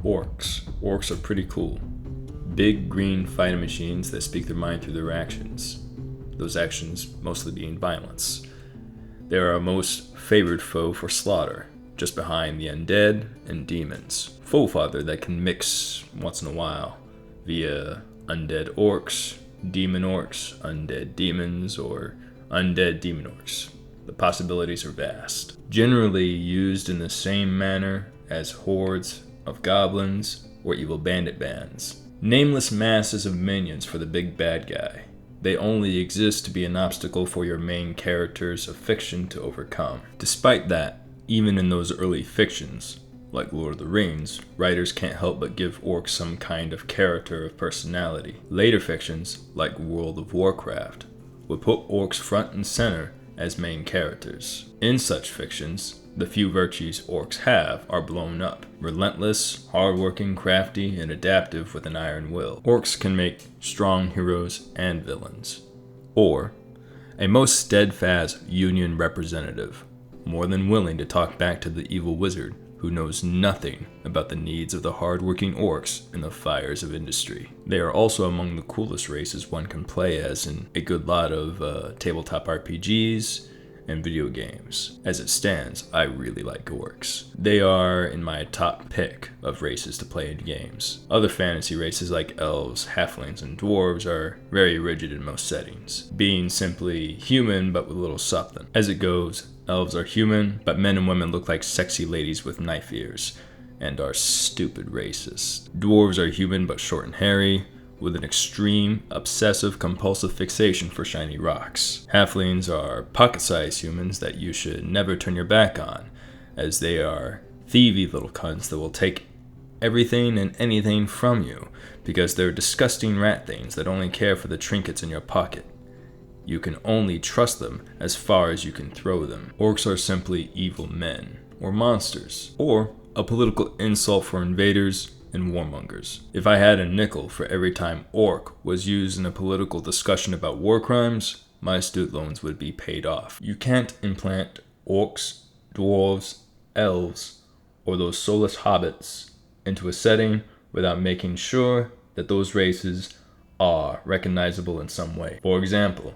Orcs. Orcs are pretty cool. Big green fighting machines that speak their mind through their actions. Those actions mostly being violence. They are our most favored foe for slaughter, just behind the undead and demons. Foefather that can mix once in a while via undead orcs, demon orcs, undead demons, or undead demon orcs. The possibilities are vast. Generally used in the same manner as hordes of goblins or evil bandit bands. Nameless masses of minions for the big bad guy. They only exist to be an obstacle for your main characters of fiction to overcome. Despite that, even in those early fictions, like Lord of the Rings, writers can't help but give orcs some kind of character of personality. Later fictions, like World of Warcraft, would put orcs front and center as main characters. In such fictions, the few virtues orcs have are blown up. Relentless, hardworking, crafty, and adaptive with an iron will. Orcs can make strong heroes and villains. Or a most steadfast union representative, more than willing to talk back to the evil wizard who knows nothing about the needs of the hardworking orcs in the fires of industry. They are also among the coolest races one can play as in a good lot of tabletop RPGs and video games. As it stands, I really like orcs. They are in my top pick of races to play in games. Other fantasy races like elves, halflings, and dwarves are very rigid in most settings, being simply human but with a little something. As it goes, elves are human, but men and women look like sexy ladies with knife ears, and are stupid racist. Dwarves are human but short and hairy, with an extreme, obsessive, compulsive fixation for shiny rocks. Halflings are pocket-sized humans that you should never turn your back on, as they are thievy little cunts that will take everything and anything from you, because they're disgusting rat things that only care for the trinkets in your pocket. You can only trust them as far as you can throw them. Orcs are simply evil men, or monsters, or a political insult for invaders and warmongers. If I had a nickel for every time orc was used in a political discussion about war crimes, my student loans would be paid off. You can't implant orcs, dwarves, elves, or those soulless hobbits into a setting without making sure that those races are recognizable in some way. For example,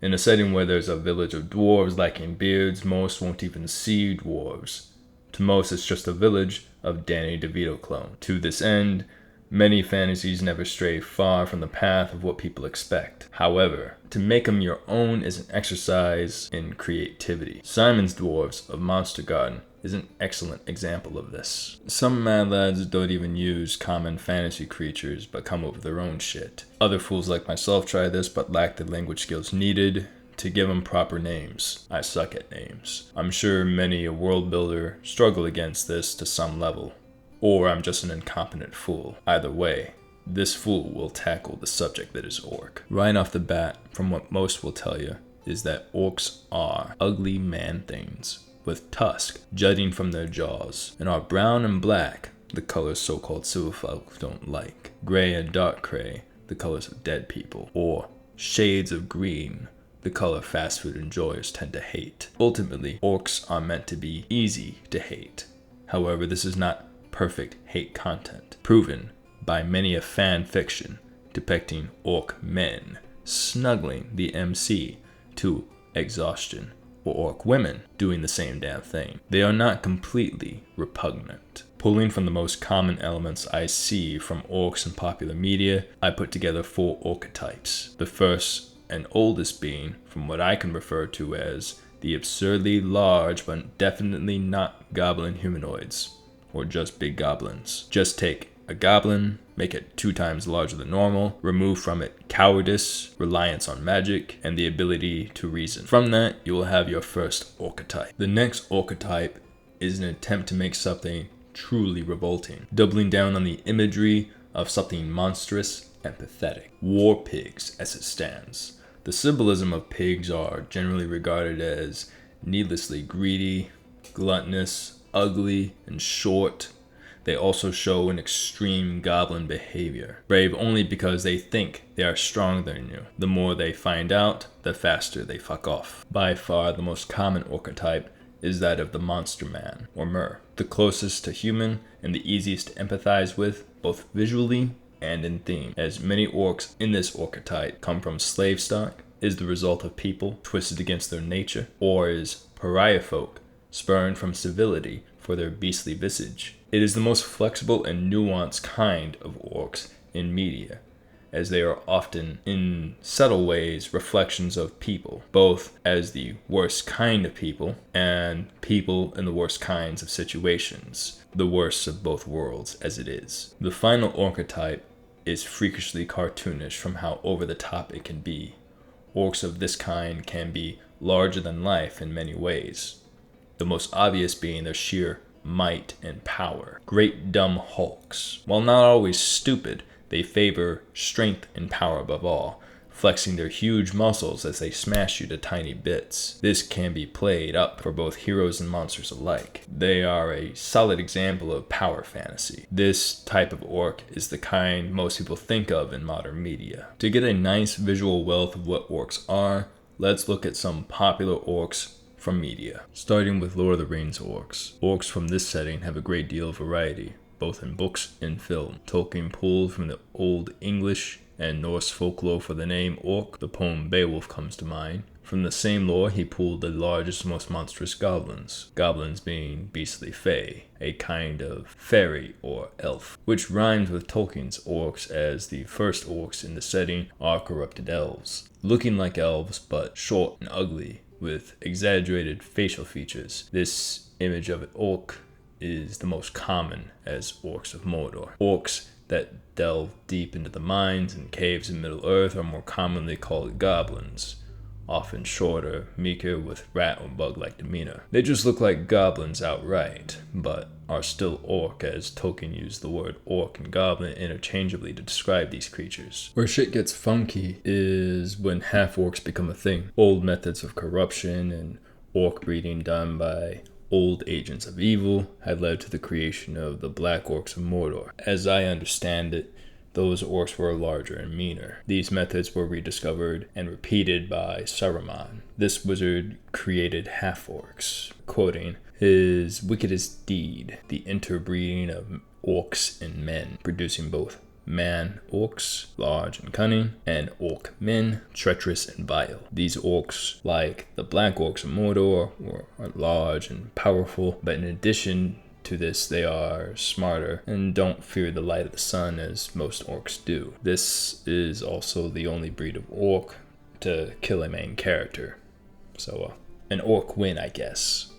in a setting where there's a village of dwarves lacking beards, most won't even see dwarves. To most, it's just a village of Danny DeVito clone. To this end, many fantasies never stray far from the path of what people expect. However, to make them your own is an exercise in creativity. Simon's Dwarves of Monster Garden is an excellent example of this. Some mad lads don't even use common fantasy creatures, but come up with their own shit. Other fools like myself try this, but lack the language skills needed to give them proper names. I suck at names. I'm sure many a world builder struggle against this to some level. Or I'm just an incompetent fool. Either way, this fool will tackle the subject that is orc. Right off the bat, from what most will tell you, is that orcs are ugly man-things with tusks jutting from their jaws, and are brown and black, the colors so-called civilfolk don't like. Gray and dark gray, the colors of dead people. Or shades of green, the color fast food enjoyers tend to hate. Ultimately, orcs are meant to be easy to hate. However, this is not perfect hate content, proven by many a fan fiction depicting orc men snuggling the MC to exhaustion, or orc women doing the same damn thing. They are not completely repugnant. Pulling from the most common elements I see from orcs in popular media, I put together 4 archetypes. The first and oldest being from what I can refer to as the absurdly large but definitely not goblin humanoids, or just big goblins. Just take a goblin, make it 2 times larger than normal, remove from it cowardice, reliance on magic, and the ability to reason. From that, you will have your first archetype. The next archetype is an attempt to make something truly revolting, doubling down on the imagery of something monstrous and pathetic. War pigs, as it stands. The symbolism of pigs are generally regarded as needlessly greedy, gluttonous, ugly, and short. They also show an extreme goblin behavior, brave only because they think they are stronger than you. The more they find out, the faster they fuck off. By far the most common archetype is that of the monster man, or mer, the closest to human and the easiest to empathize with, both visually and in theme, as many orcs in this archetype come from slave stock, is the result of people twisted against their nature, or is pariah folk spurned from civility for their beastly visage. It is the most flexible and nuanced kind of orcs in media, as they are often, in subtle ways, reflections of people, both as the worst kind of people and people in the worst kinds of situations, the worst of both worlds as it is. The final archetype is freakishly cartoonish from how over the top it can be. Orcs of this kind can be larger than life in many ways, the most obvious being their sheer might and power. Great dumb hulks. While not always stupid, they favor strength and power above all, flexing their huge muscles as they smash you to tiny bits. This can be played up for both heroes and monsters alike. They are a solid example of power fantasy. This type of orc is the kind most people think of in modern media. To get a nice visual wealth of what orcs are, let's look at some popular orcs from media. Starting with Lord of the Rings orcs. Orcs from this setting have a great deal of variety, both in books and film. Tolkien pulled from the Old English and Norse folklore for the name orc. The poem Beowulf comes to mind. From the same lore, he pulled the largest, most monstrous goblins. Goblins being beastly fae, a kind of fairy or elf, which rhymes with Tolkien's orcs, as the first orcs in the setting are corrupted elves, looking like elves but short and ugly, with exaggerated facial features. This image of an orc is the most common as orcs of Mordor. Orcs that delve deep into the mines and caves in Middle-earth are more commonly called goblins, often shorter, meeker, with rat or bug-like demeanor. They just look like goblins outright, but are still orc, as Tolkien used the word orc and goblin interchangeably to describe these creatures. Where shit gets funky is when half-orcs become a thing. Old methods of corruption and orc breeding done by old agents of evil had led to the creation of the Black Orcs of Mordor. As I understand it, those orcs were larger and meaner. These methods were rediscovered and repeated by Saruman. This wizard created half-orcs, quoting, "His wickedest deed, the interbreeding of orcs and men, producing both man orcs, large and cunning, and orc men, treacherous and vile. These orcs, like the Black Orcs of Mordor, are large and powerful, but in addition to this, they are smarter and don't fear the light of the sun as most orcs do. This is also the only breed of orc to kill a main character. So, an orc win, I guess."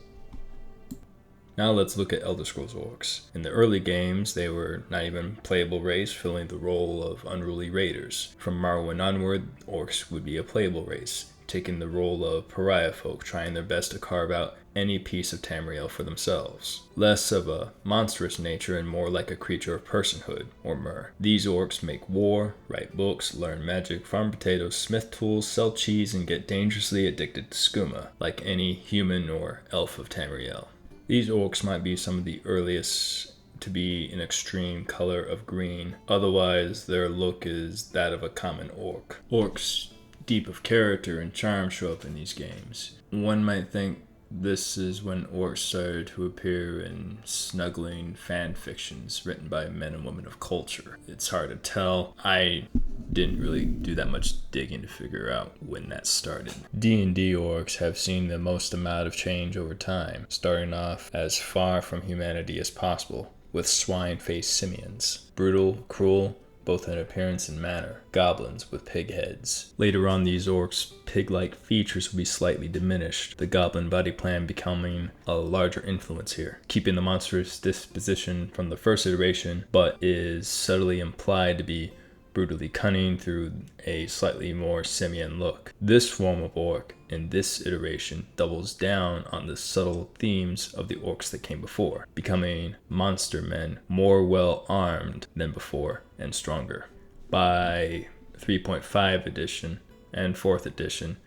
Now let's look at Elder Scrolls orcs. In the early games, they were not even playable race, filling the role of unruly raiders. From Morrowind onward, orcs would be a playable race, taking the role of pariah folk, trying their best to carve out any piece of Tamriel for themselves. Less of a monstrous nature and more like a creature of personhood, or mer. These orcs make war, write books, learn magic, farm potatoes, smith tools, sell cheese, and get dangerously addicted to skooma, like any human or elf of Tamriel. These orcs might be some of the earliest to be an extreme color of green, otherwise their look is that of a common orc. Orcs deep of character and charm show up in these games. One might think this is when orcs started to appear in snuggling fan fictions written by men and women of culture. It's hard to tell. I didn't really do that much digging to figure out when that started. D&D orcs have seen the most amount of change over time, starting off as far from humanity as possible, with swine-faced simians. Brutal, cruel, both in appearance and manner. Goblins with pig heads. Later on, these orcs' pig-like features will be slightly diminished, the goblin body plan becoming a larger influence here, keeping the monstrous disposition from the first iteration, but is subtly implied to be brutally cunning through a slightly more simian look. This form of orc in this iteration doubles down on the subtle themes of the orcs that came before, becoming monster men more well armed than before and stronger. By 3.5 edition and 4th edition,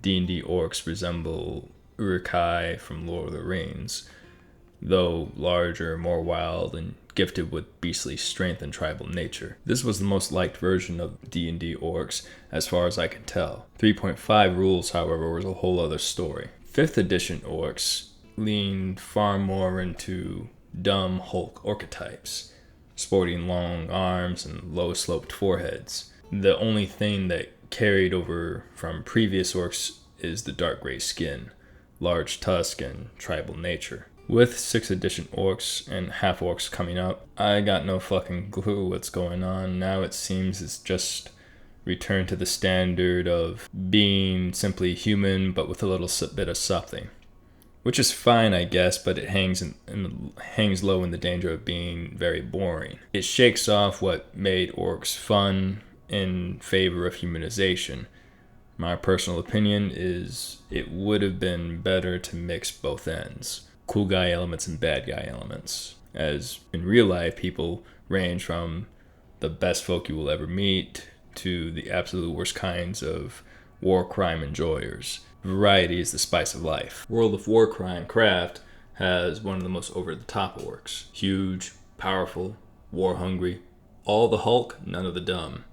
D&D orcs resemble Uruk-hai from Lord of the Rings, though larger, more wild, and gifted with beastly strength and tribal nature. This was the most liked version of D&D orcs as far as I can tell. 3.5 rules, however, was a whole other story. 5th edition orcs lean far more into dumb Hulk archetypes, sporting long arms and low-sloped foreheads. The only thing that carried over from previous orcs is the dark gray skin, large tusk, and tribal nature. With 6th edition orcs and half orcs coming up, I got no fucking clue what's going on. Now it seems it's just returned to the standard of being simply human but with a little bit of something. Which is fine, I guess, but it hangs low in the danger of being very boring. It shakes off what made orcs fun in favor of humanization. My personal opinion is it would have been better to mix both ends. Cool guy elements and bad guy elements. As in real life, people range from the best folk you will ever meet to the absolute worst kinds of war crime enjoyers. Variety is the spice of life. World of Warcraft has one of the most over-the-top orcs. Huge, powerful, war-hungry. All the Hulk, none of the dumb.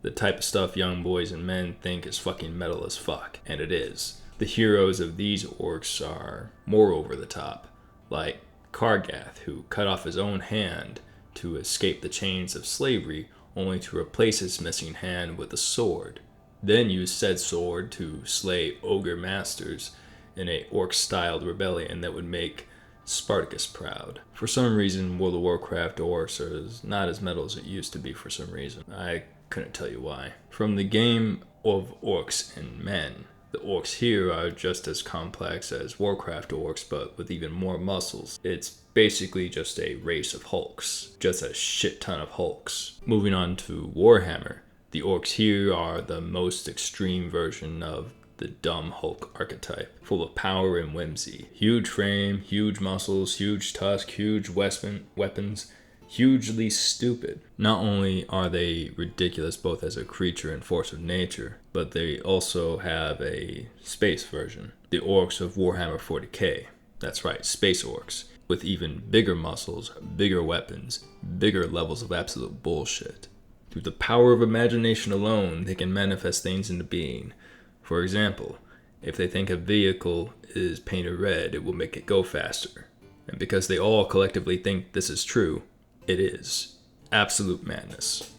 The type of stuff young boys and men think is fucking metal as fuck, and it is. The heroes of these orcs are more over-the-top, like Kargath, who cut off his own hand to escape the chains of slavery, only to replace his missing hand with a sword. Then used said sword to slay ogre masters in a orc-styled rebellion that would make Spartacus proud. For some reason, World of Warcraft orcs are not as metal as it used to be for some reason. I couldn't tell you why. From the game of orcs and men, the orcs here are just as complex as Warcraft orcs, but with even more muscles. It's basically just a race of Hulks. Just a shit ton of Hulks. Moving on to Warhammer. The orcs here are the most extreme version of the dumb Hulk archetype, full of power and whimsy. Huge frame, huge muscles, huge tusk, huge weapons, hugely stupid. Not only are they ridiculous both as a creature and force of nature, but they also have a space version. The orcs of Warhammer 40k. That's right, space orcs. With even bigger muscles, bigger weapons, bigger levels of absolute bullshit. Through the power of imagination alone, they can manifest things into being. For example, if they think a vehicle is painted red, it will make it go faster. And because they all collectively think this is true, it is. Absolute madness.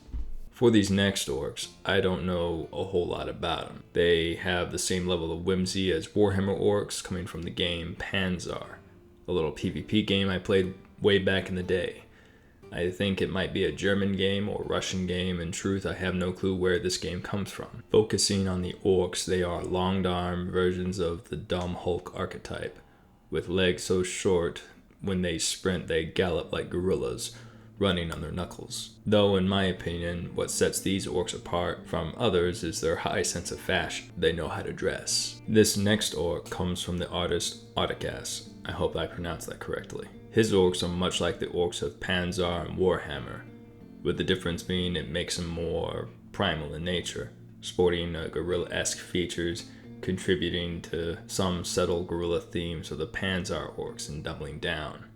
For these next orcs, I don't know a whole lot about them. They have the same level of whimsy as Warhammer orcs coming from the game Panzer, a little PvP game I played way back in the day. I think it might be a German game or Russian game. In truth, I have no clue where this game comes from. Focusing on the orcs, they are long-arm versions of the dumb Hulk archetype. With legs so short, when they sprint, they gallop like gorillas, running on their knuckles. Though, in my opinion, what sets these orcs apart from others is their high sense of fashion. They know how to dress. This next orc comes from the artist Articas. I hope I pronounced that correctly. His orcs are much like the orcs of Panzer and Warhammer, with the difference being it makes them more primal in nature, sporting gorilla-esque features, contributing to some subtle gorilla themes of the Panzer orcs and doubling down.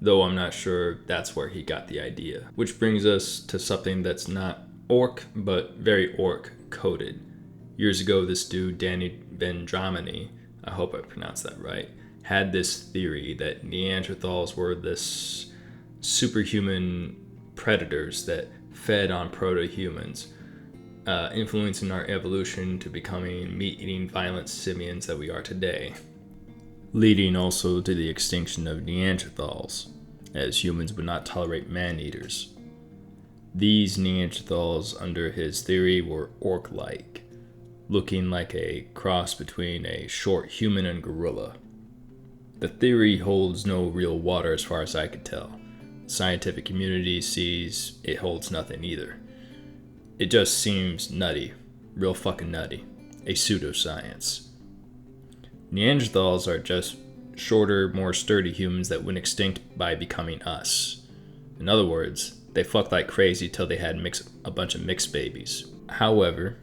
Though I'm not sure that's where he got the idea. Which brings us to something that's not orc, but very orc-coded. Years ago, this dude, Danny Benjamini, I hope I pronounced that right, had this theory that Neanderthals were this superhuman predators that fed on proto-humans, influencing our evolution to becoming meat-eating violent simians that we are today, leading also to the extinction of Neanderthals, as humans would not tolerate man-eaters. These Neanderthals, under his theory, were orc-like, looking like a cross between a short human and gorilla. The theory holds no real water as far as I could tell. The scientific community sees it holds nothing either. It just seems nutty. Real fucking nutty. A pseudoscience. Neanderthals are just shorter, more sturdy humans that went extinct by becoming us. In other words, they fucked like crazy till they had a bunch of mixed babies. However,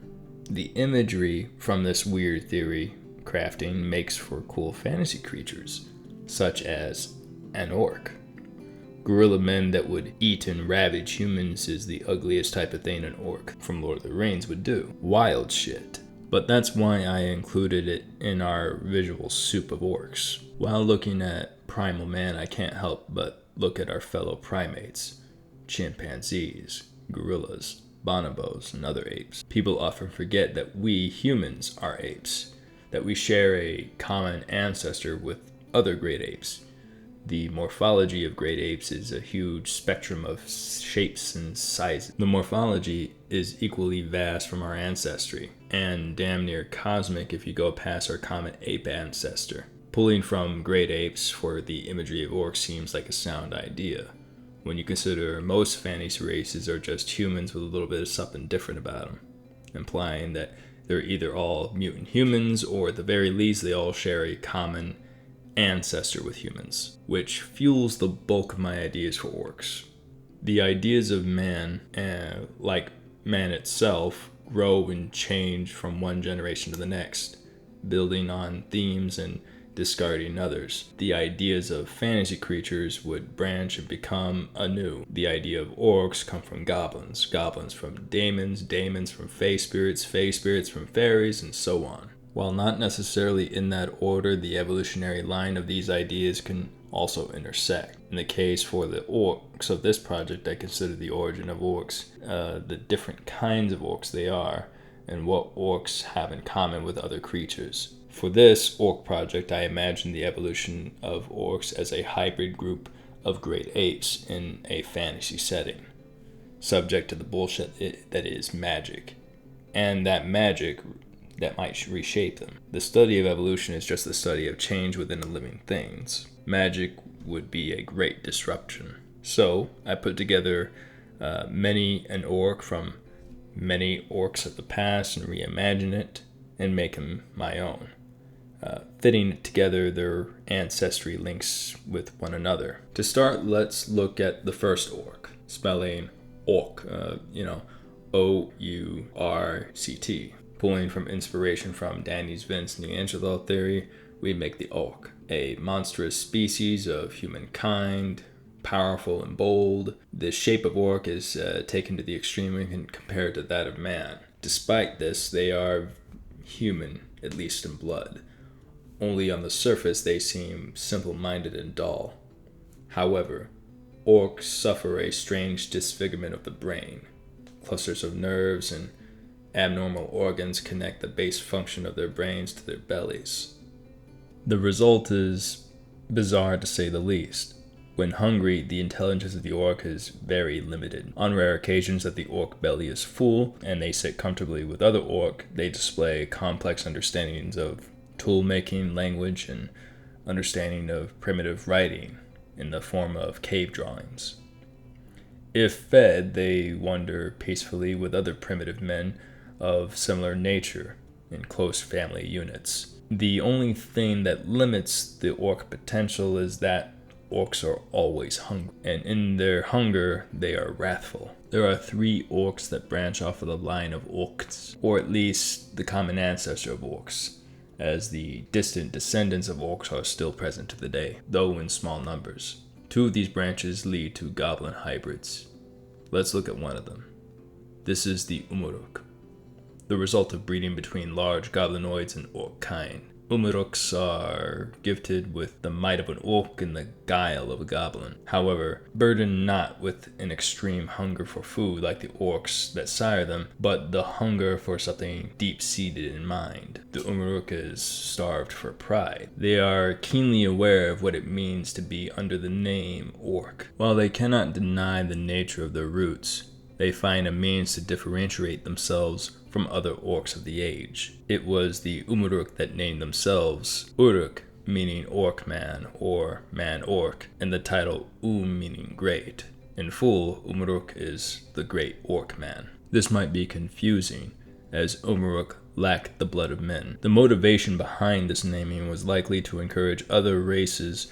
the imagery from this weird theory crafting makes for cool fantasy creatures, such as an orc. Gorilla men that would eat and ravage humans is the ugliest type of thing an orc from Lord of the Rings would do. Wild shit. But that's why I included it in our visual soup of orcs. While looking at primal man, I can't help but look at our fellow primates, chimpanzees, gorillas, bonobos, and other apes. People often forget that we humans are apes, that we share a common ancestor with other great apes. The morphology of great apes is a huge spectrum of shapes and sizes. The morphology is equally vast from our ancestry, and damn near cosmic if you go past our common ape ancestor. Pulling from great apes for the imagery of orcs seems like a sound idea, when you consider most fantasy races are just humans with a little bit of something different about them, implying that they're either all mutant humans or at the very least they all share a common ancestor with humans, which fuels the bulk of my ideas for orcs. The ideas of man, like man itself, grow and change from one generation to the next, building on themes and discarding others. The ideas of fantasy creatures would branch and become anew. The idea of orcs come from goblins, goblins from daemons, daemons from fey spirits from fairies, and so on. While not necessarily in that order, the evolutionary line of these ideas can also intersect. In the case for the orcs of this project, I consider the origin of orcs, the different kinds of orcs they are, and what orcs have in common with other creatures. For this orc project, I imagine the evolution of orcs as a hybrid group of great apes in a fantasy setting, subject to the bullshit that is magic, and that magic that might reshape them. The study of evolution is just the study of change within the living things. Magic would be a great disruption. So I put together many an orc from many orcs of the past and reimagine it and make them my own, fitting together their ancestry links with one another. To start, let's look at the first orc, spelling orc, O-U-R-C-T. Pulling from inspiration from Danny's Vince Neanderthal theory, we make the orc, a monstrous species of humankind, powerful and bold. The shape of orc is taken to the extreme and compared to that of man. Despite this, they are human, at least in blood. Only on the surface they seem simple-minded and dull. However, orcs suffer a strange disfigurement of the brain. Clusters of nerves and abnormal organs connect the base function of their brains to their bellies. The result is bizarre to say the least. When hungry, the intelligence of the orc is very limited. On rare occasions that the orc belly is full and they sit comfortably with other orc, they display complex understandings of tool-making, language, and understanding of primitive writing in the form of cave drawings. If fed, they wander peacefully with other primitive men of similar nature in close family units. The only thing that limits the orc potential is that orcs are always hungry, and in their hunger they are wrathful. There are 3 orcs that branch off of the line of orcs, or at least the common ancestor of orcs, as the distant descendants of orcs are still present to the day, though in small numbers. 2 of these branches lead to goblin hybrids. Let's look at one of them. This is the Umuruk, the result of breeding between large goblinoids and orc kind. Umuruks are gifted with the might of an orc and the guile of a goblin. However, burdened not with an extreme hunger for food like the orcs that sire them, but the hunger for something deep-seated in mind. The Umuruk is starved for pride. They are keenly aware of what it means to be under the name orc. While they cannot deny the nature of their roots, they find a means to differentiate themselves from other orcs of the age. It was the Umuruk that named themselves Uruk, meaning orc man or man orc, and the title meaning great. In full, Umuruk is the great orc man. This might be confusing, as Umuruk lacked the blood of men. The motivation behind this naming was likely to encourage other races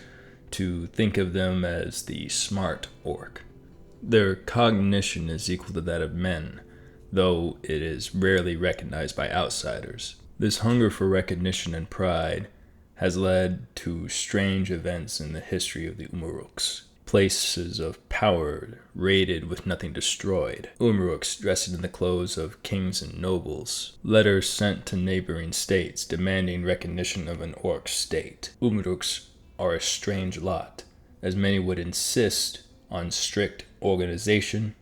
to think of them as the smart orc. Their cognition is equal to that of men, though it is rarely recognized by outsiders. This hunger for recognition and pride has led to strange events in the history of the Umuruks. places of power raided with nothing destroyed. Umruks dressed in the clothes of kings and nobles. Letters sent to neighboring states demanding recognition of an orc state. Umruks are a strange lot, as many would insist on strict organization,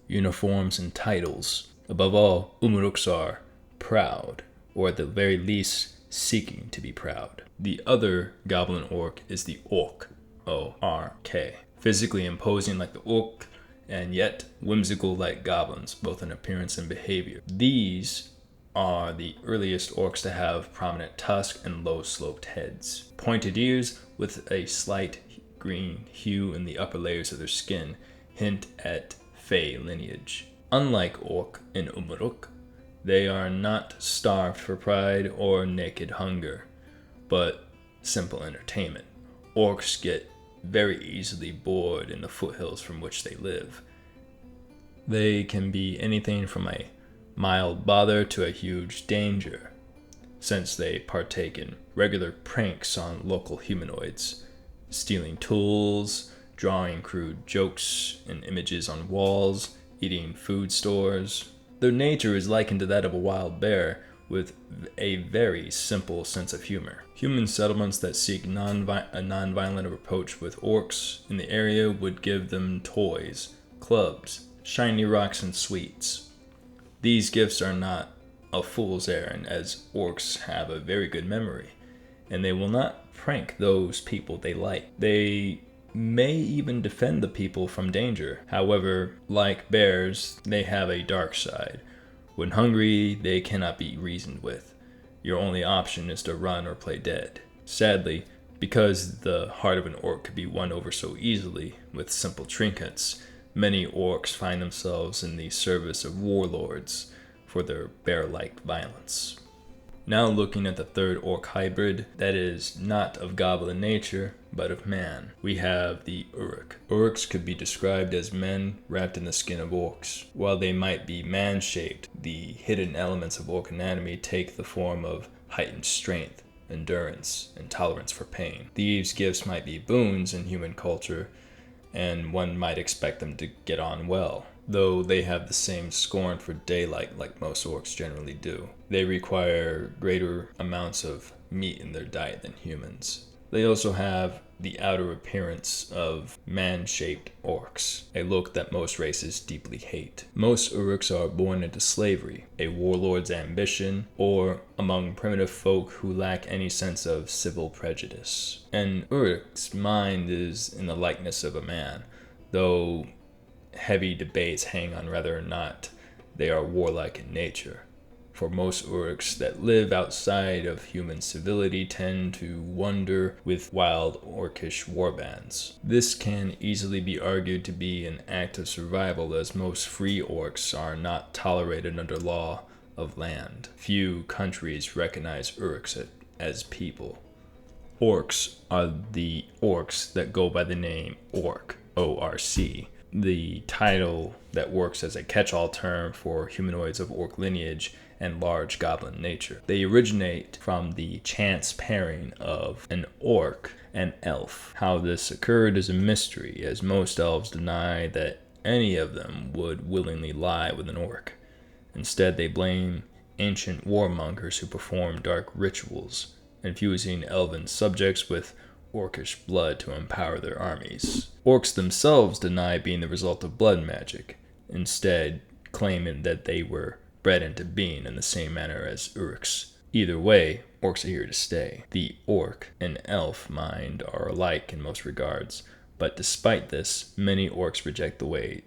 uniforms, and titles. Above all, Umruks are proud, or at the very least, seeking to be proud. The other goblin orc is the Orc, O-R-K, physically imposing like the orc, and yet whimsical like goblins, both in appearance and behavior. These are the earliest orcs to have prominent tusks and low-sloped heads. Pointed ears with a slight green hue in the upper layers of their skin hint at Fey lineage. Unlike Orc and Umruk, they are not starved for pride or naked hunger, but simple entertainment. Orcs get very easily bored in the foothills from which they live. They can be anything from a mild bother to a huge danger, since they partake in regular pranks on local humanoids, stealing tools, drawing crude jokes and images on walls, eating food stores. Their nature is likened to that of a wild bear, with a very simple sense of humor. Human settlements that seek a non-violent approach with orcs in the area would give them toys, clubs, shiny rocks, and sweets. These gifts are not a fool's errand, as orcs have a very good memory, and they will not prank those people they like. They may even defend the people from danger. However, like bears, they have a dark side. When hungry, they cannot be reasoned with. Your only option is to run or play dead. Sadly, because the heart of an orc could be won over so easily with simple trinkets, many orcs find themselves in the service of warlords for their bear-like violence. Now looking at the third orc hybrid, that is not of goblin nature, but of man, we have the Uruk. Uruks could be described as men wrapped in the skin of orcs. While they might be man-shaped, the hidden elements of orc anatomy take the form of heightened strength, endurance, and tolerance for pain. These gifts might be boons in human culture, and one might expect them to get on well, though they have the same scorn for daylight like most orcs generally do. They require greater amounts of meat in their diet than humans. They also have the outer appearance of man-shaped orcs, a look that most races deeply hate. Most Uruks are born into slavery, a warlord's ambition, or among primitive folk who lack any sense of civil prejudice. An Uruk's mind is in the likeness of a man, though heavy debates hang on whether or not they are warlike in nature. For most Uruks that live outside of human civility tend to wander with wild orcish warbands. This can easily be argued to be an act of survival, as most free orcs are not tolerated under law of land. Few countries recognize Uruks as people. Orcs are the orcs that go by the name Orc, O-R-C. The title that works as a catch-all term for humanoids of orc lineage and large goblin nature. They originate from the chance pairing of an orc and elf. How this occurred is a mystery, as most elves deny that any of them would willingly lie with an orc. Instead, they blame ancient warmongers who perform dark rituals, infusing elven subjects with orcish blood to empower their armies. Orcs themselves deny being the result of blood magic, instead claiming that they were bred into being in the same manner as Uruks. Either way, orcs are here to stay. The orc and elf mind are alike in most regards, but despite this, many orcs reject the ways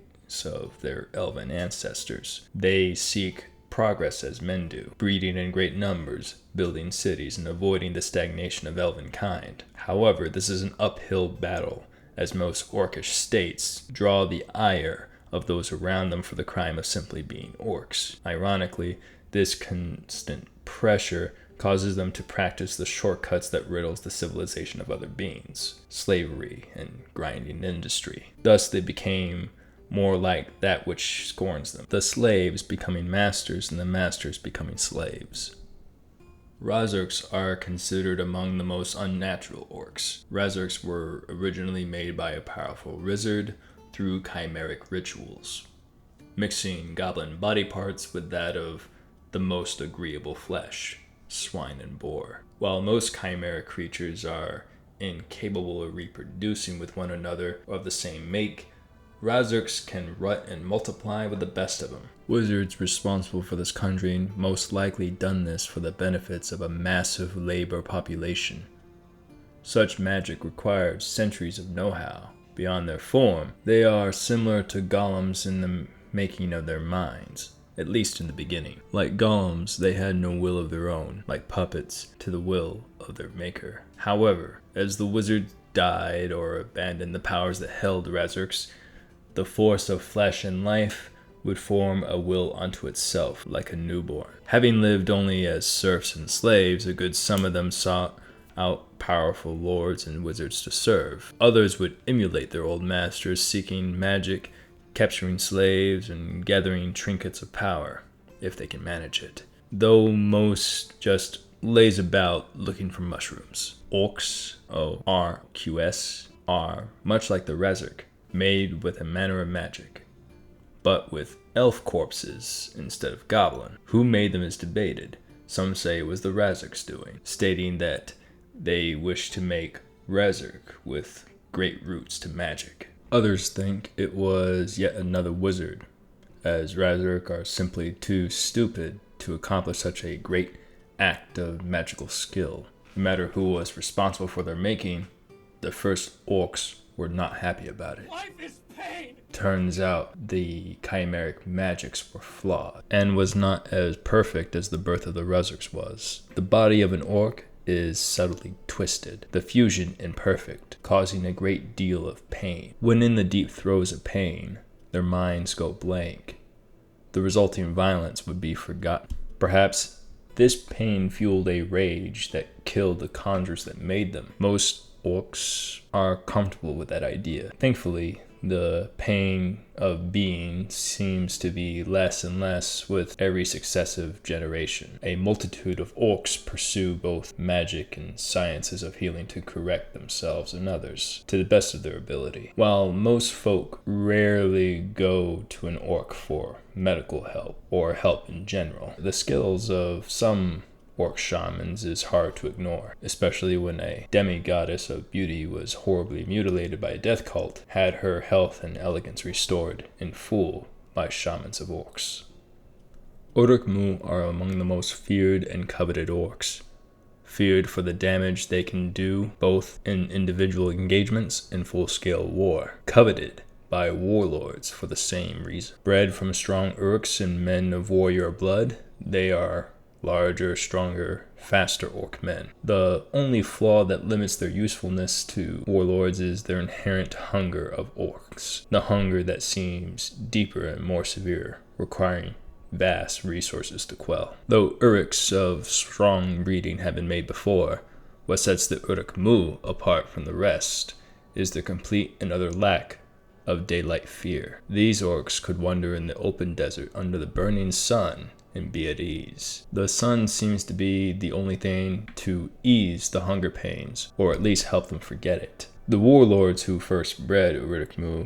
of their elven ancestors. They seek progress as men do, breeding in great numbers, building cities, and avoiding the stagnation of elven kind. However, this is an uphill battle, as most orcish states draw the ire of those around them for the crime of simply being orcs. Ironically, this constant pressure causes them to practice the shortcuts that riddles the civilization of other beings, slavery and grinding industry. Thus they became more like that which scorns them, the slaves becoming masters and the masters becoming slaves. Razorks are considered among the most unnatural orcs. Razorks were originally made by a powerful wizard through chimeric rituals, mixing goblin body parts with that of the most agreeable flesh, swine and boar. While most chimera creatures are incapable of reproducing with one another or of the same make, Razorks can rut and multiply with the best of them. Wizards responsible for this conjuring most likely done this for the benefits of a massive labor population. Such magic required centuries of know-how. Beyond their form, they are similar to golems in the making of their minds, at least in the beginning. Like golems, they had no will of their own, like puppets to the will of their maker. However, as the wizards died or abandoned the powers that held Razorks, the force of flesh and life would form a will unto itself, like a newborn. Having lived only as serfs and slaves, a good sum of them sought out powerful lords and wizards to serve. Others would emulate their old masters, seeking magic, capturing slaves, and gathering trinkets of power, if they can manage it. Though most just lays about looking for mushrooms. Orcs, O-R-Q-S, are much like the Razork, made with a manner of magic, but with elf corpses instead of goblin. Who made them is debated. Some say it was the Razork's doing, stating that they wish to make Razork with great roots to magic. Others think it was yet another wizard, as Razork are simply too stupid to accomplish such a great act of magical skill. No matter who was responsible for their making, the first orcs were not happy about it. Life is pain! Turns out the chimeric magics were flawed, and was not as perfect as the birth of the Razorks was. The body of an orc is subtly twisted, the fusion imperfect, causing a great deal of pain. When in the deep throes of pain, their minds go blank. The resulting violence would be forgotten. Perhaps this pain fueled a rage that killed the conjurers that made them. Most orcs are comfortable with that idea. Thankfully, the pain of being seems to be less and less with every successive generation. A multitude of orcs pursue both magic and sciences of healing to correct themselves and others to the best of their ability. While most folk rarely go to an orc for medical help or help in general, the skills of some orc shamans is hard to ignore, especially when a demigoddess of beauty was horribly mutilated by a death cult, had her health and elegance restored in full by shamans of orcs. Uruk-mu are among the most feared and coveted orcs, feared for the damage they can do both in individual engagements and full-scale war, coveted by warlords for the same reason. Bred from strong Urks and men of warrior blood, they are larger, stronger, faster orc men. The only flaw that limits their usefulness to warlords is their inherent hunger of orcs, the hunger that seems deeper and more severe, requiring vast resources to quell. Though Uruks of strong breeding have been made before, what sets the Uruk-mu apart from the rest is the complete and utter lack of daylight fear. These orcs could wander in the open desert under the burning sun and be at ease. The sun seems to be the only thing to ease the hunger pains, or at least help them forget it. The warlords who first bred Uruk-mu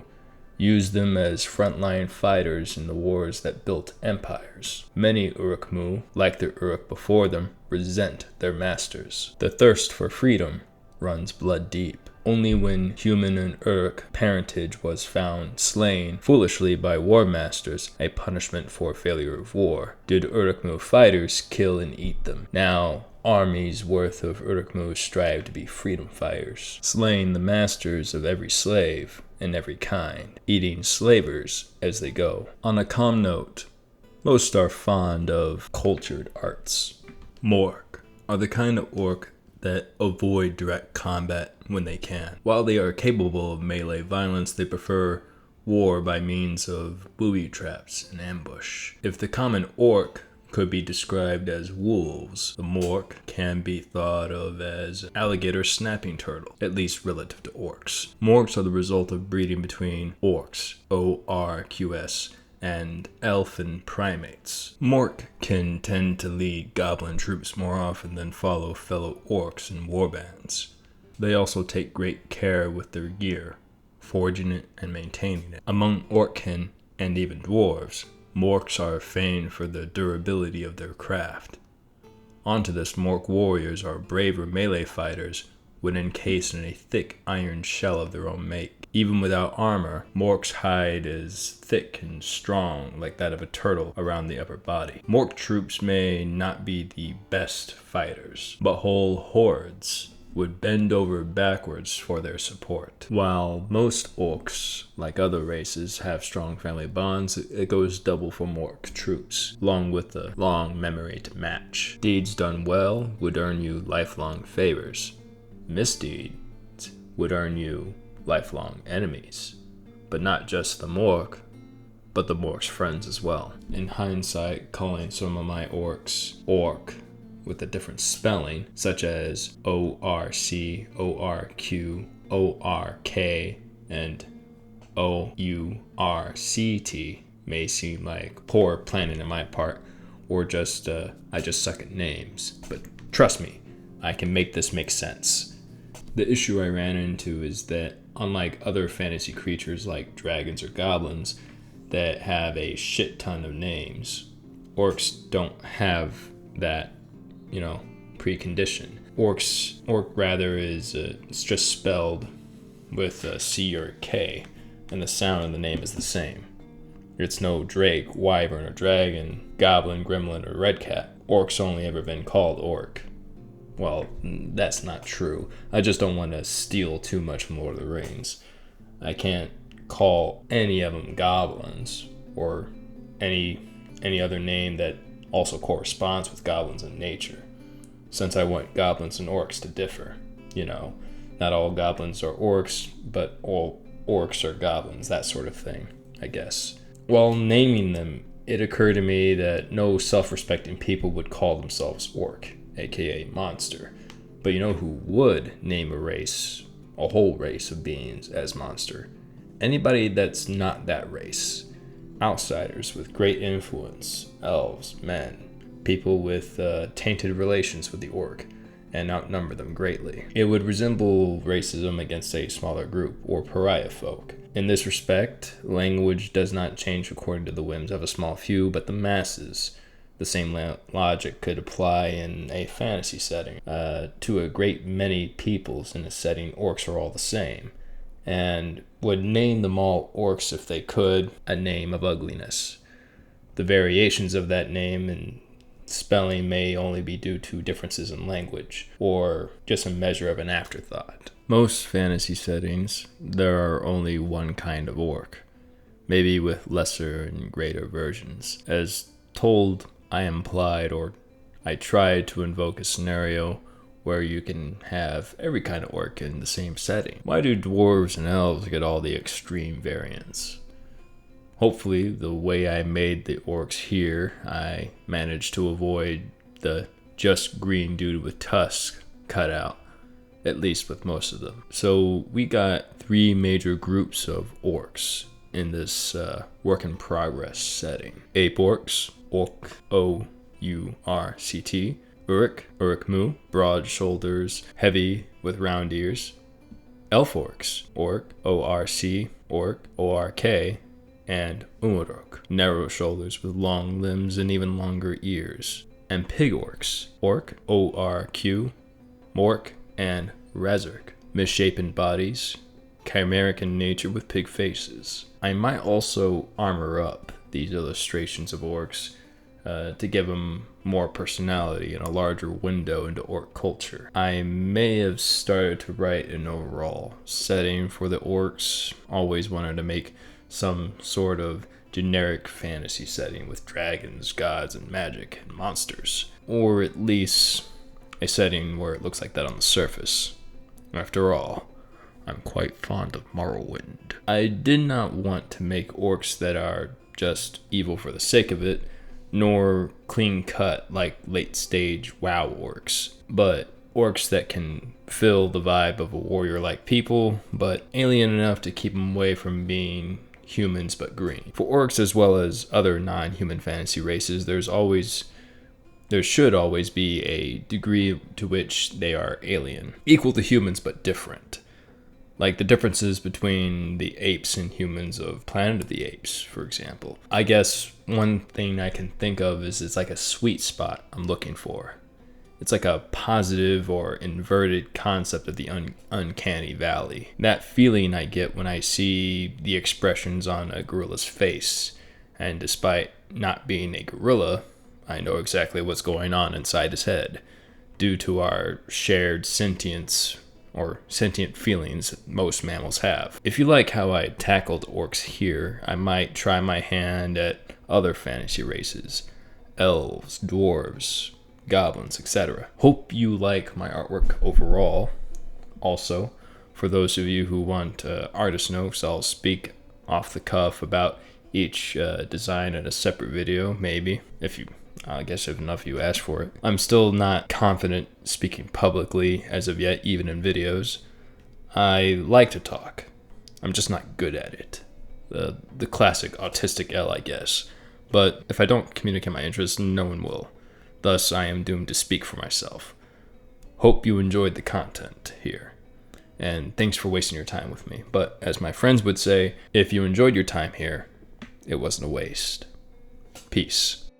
used them as frontline fighters in the wars that built empires. Many Uruk-mu, like their Uruk before them, resent their masters. The thirst for freedom runs blood deep. Only when human and Uruk parentage was found slain foolishly by war masters, a punishment for failure of war, did Uruk-mu fighters kill and eat them. Now, armies worth of Uruk-mu strive to be freedom fighters, slaying the masters of every slave and every kind, eating slavers as they go. On a calm note, most are fond of cultured arts. Morg are the kind of orc that avoid direct combat when they can. While they are capable of melee violence, they prefer war by means of booby traps and ambush. If the common orc could be described as wolves, the morg can be thought of as alligator snapping turtle, at least relative to orcs. Morgs are the result of breeding between orcs, O-R-Q-S, and elfin primates. Mork can tend to lead goblin troops more often than follow fellow orcs in warbands. They also take great care with their gear, forging it and maintaining it. Among orckin and even dwarves, morks are famed for the durability of their craft. Onto this, mork warriors are braver melee fighters when encased in a thick iron shell of their own make. Even without armor, mork's hide is thick and strong like that of a turtle around the upper body. Mork troops may not be the best fighters, but whole hordes would bend over backwards for their support. While most orcs, like other races, have strong family bonds, it goes double for mork troops, along with a long memory to match. Deeds done well would earn you lifelong favors. Misdeeds would earn you lifelong enemies, but not just the mork, but the mork's friends as well. In hindsight, calling some of my orcs orc with a different spelling, such as ORC, ORQ, ORK, and OURCT, may seem like poor planning on my part, or just I just suck at names. But trust me, I can make this make sense. The issue I ran into is that unlike other fantasy creatures like dragons or goblins that have a shit ton of names, orcs don't have that, precondition. Orc rather is it's just spelled with a C or a K, and the sound of the name is the same. It's no drake, wyvern, or dragon, goblin, gremlin, or redcat. Orc's only ever been called orc. Well, that's not true. I just don't want to steal too much from Lord of the Rings. I can't call any of them goblins or any other name that also corresponds with goblins in nature, since I want goblins and orcs to differ. Not all goblins are orcs, but all orcs are goblins, that sort of thing, I guess. While naming them, it occurred to me that no self-respecting people would call themselves orc, aka monster. But you know who would name a whole race of beings as monster? Anybody that's not that race. Outsiders with great influence, elves, men, people with tainted relations with the orc, and outnumber them greatly. It would resemble racism against a smaller group, or pariah folk. In this respect, language does not change according to the whims of a small few, but the masses. The same logic could apply in a fantasy setting. To a great many peoples in a setting, orcs are all the same, and would name them all orcs if they could, a name of ugliness. The variations of that name and spelling may only be due to differences in language, or just a measure of an afterthought. Most fantasy settings, there are only one kind of orc, maybe with lesser and greater versions. As told, I implied, or I tried to invoke a scenario where you can have every kind of orc in the same setting. Why do dwarves and elves get all the extreme variants? Hopefully, the way I made the orcs here, I managed to avoid the just green dude with tusks cut out, at least with most of them. So we got 3 major groups of orcs in this work in progress setting. Ape orcs, orc, O-U-R-C-T, Uruk-mu, broad shoulders, heavy with round ears. Elf orcs, orc, O-R-C, orc, O-R-K, and Umurok, narrow shoulders with long limbs and even longer ears. And pig orcs, orc, O-R-Q, mork, and razork, misshapen bodies, chimeric in nature with pig faces. I might also armor up these illustrations of orcs to give them more personality and a larger window into orc culture. I may have started to write an overall setting for the orcs. Always wanted to make some sort of generic fantasy setting with dragons, gods, and magic and monsters. Or at least a setting where it looks like that on the surface. After all, I'm quite fond of Morrowind. I did not want to make orcs that are just evil for the sake of it, nor clean-cut like late-stage WoW orcs, but orcs that can fill the vibe of a warrior-like people, but alien enough to keep them away from being humans but green. For orcs as well as other non-human fantasy races, there should always be a degree to which they are alien, equal to humans but different. Like the differences between the apes and humans of Planet of the Apes, for example. I guess one thing I can think of is it's like a sweet spot I'm looking for. It's like a positive or inverted concept of the uncanny valley. That feeling I get when I see the expressions on a gorilla's face. And despite not being a gorilla, I know exactly what's going on inside his head due to our shared sentience or sentient feelings most mammals have. If you like how I tackled orcs here, I might try my hand at other fantasy races. Elves, dwarves, goblins, etc. Hope you like my artwork overall. Also, for those of you who want artist notes, I'll speak off the cuff about each design in a separate video, maybe, I guess if enough of you ask for it. I'm still not confident speaking publicly as of yet, even in videos. I like to talk. I'm just not good at it. The classic autistic L, I guess. But if I don't communicate my interests, no one will. Thus, I am doomed to speak for myself. Hope you enjoyed the content here. And thanks for wasting your time with me. But as my friends would say, if you enjoyed your time here, it wasn't a waste. Peace.